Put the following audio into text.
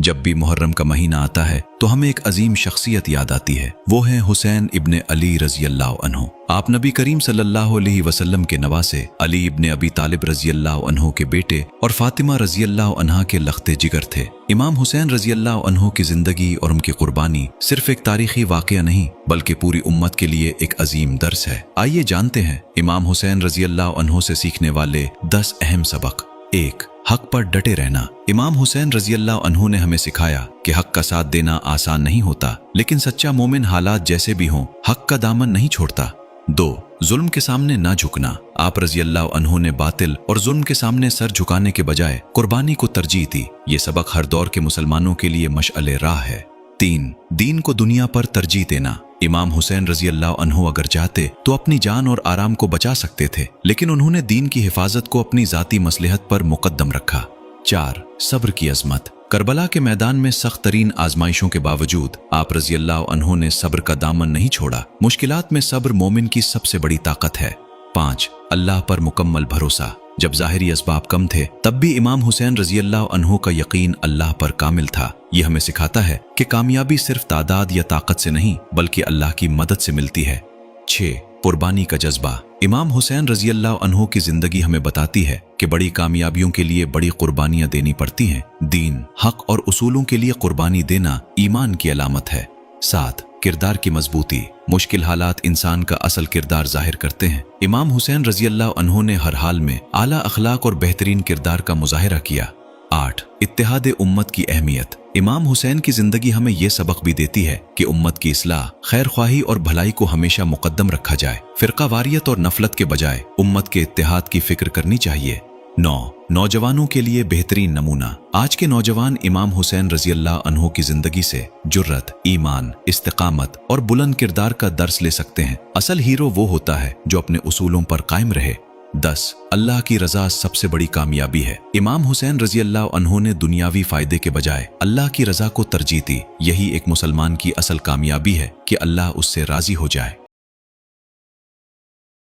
जब भी मुहर्रम का महीना आता है तो हमें एक अजीम शख्सियत याद आती है। वो हैं हुसैन इब्न अली रजी अल्लाह अन्हु। आप नबी करीम सल्लल्लाहु अलैहि वसल्लम के नवासे अली इब्न अबी तालिब रजी अल्लाह अन्हु के बेटे और फातिमा रजी अल्लाह अन्हा के लख्ते जिगर थे। इमाम हुसैन रजी अल्लाह अन्हु की जिंदगी और उनकी कुर्बानी सिर्फ एक तारीखी वाक़या नहीं बल्कि पूरी उम्मत के लिए एक अजीम दर्स है। आइए जानते हैं इमाम हुसैन रजी अल्लाह अन्हु से सीखने वाले 10 अहम सबक। 1. हक पर डटे रहना। इमाम हुसैन रजी अल्लाह अन्हु ने हमें सिखाया कि हक का साथ देना आसान नहीं होता, लेकिन सच्चा मोमिन हालात जैसे भी हों हक का दामन नहीं छोड़ता। 2. जुल्म के सामने ना झुकना। आप रजी अल्लाह अन्हु ने बातिल और जुल्म के सामने सर झुकाने के बजाय कुर्बानी को तरजीह दी। ये सबक हर दौर के मुसलमानों के लिए मशअले राह है। 3. दीन को दुनिया पर तरजीह देना। इमाम हुसैन रजी अल्लाह अन्हु अगर चाहते तो अपनी जान और आराम को बचा सकते थे, लेकिन उन्होंने दीन की हिफाजत को अपनी जाती मसलहत पर मुकद्दम रखा। 4. सब्र की अजमत। करबला के मैदान में सख्त तरीन आजमाइशों के बावजूद आप रजी अल्लाह अन्हु ने सब्र का दामन नहीं छोड़ा। मुश्किलात में सब्र मोमिन की सबसे बड़ी ताकत है। 5. अल्लाह पर मुकम्मल भरोसा। जब ज़ाहिरी असबाब कम थे तब भी इमाम हुसैन रजी अल्लाह अन्हु का यकीन अल्लाह पर कामिल था। यह हमें सिखाता है कि कामयाबी सिर्फ तादाद या ताकत से नहीं बल्कि अल्लाह की मदद से मिलती है। 6. कुर्बानी का जज्बा। इमाम हुसैन रजी अल्लाह अन्हु की जिंदगी हमें बताती है कि बड़ी कामयाबियों के लिए बड़ी कुर्बानियां देनी पड़ती हैं। दीन, हक और उसूलों के लिए कुर्बानी देना ईमान की अलामत है। 7. किरदार की मजबूती। मुश्किल हालात इंसान का असल किरदार जाहिर करते हैं। इमाम हुसैन रजी अल्लाह अन्हु ने हर हाल में आला अखलाक और बेहतरीन किरदार का मुजाहिरा किया। 8. इत्तेहाद उम्मत की अहमियत। इमाम हुसैन की जिंदगी हमें यह सबक भी देती है कि उम्मत की इस्लाह, खैर ख्वाही और भलाई को हमेशा मुकद्दम रखा जाए। फिरकावारियत और नफलत के बजाय उम्मत के इत्तेहाद की फिक्र करनी चाहिए। 9. नौजवानों के लिए बेहतरीन नमूना। आज के नौजवान इमाम हुसैन रजी अल्लाह अन्हु की जिंदगी से जुर्रत, ईमान, इस्तिकामत और बुलंद किरदार का दर्स ले सकते हैं। असल हीरो वो होता है जो अपने उसूलों पर कायम रहे। 10. अल्लाह की रजा सबसे बड़ी कामयाबी है। इमाम हुसैन रजी अल्लाह अन्हु ने दुनियावी फायदे के बजाय अल्लाह की रजा को तरजीह दी। यही एक मुसलमान की असल कामयाबी है कि अल्लाह उससे राजी हो जाए।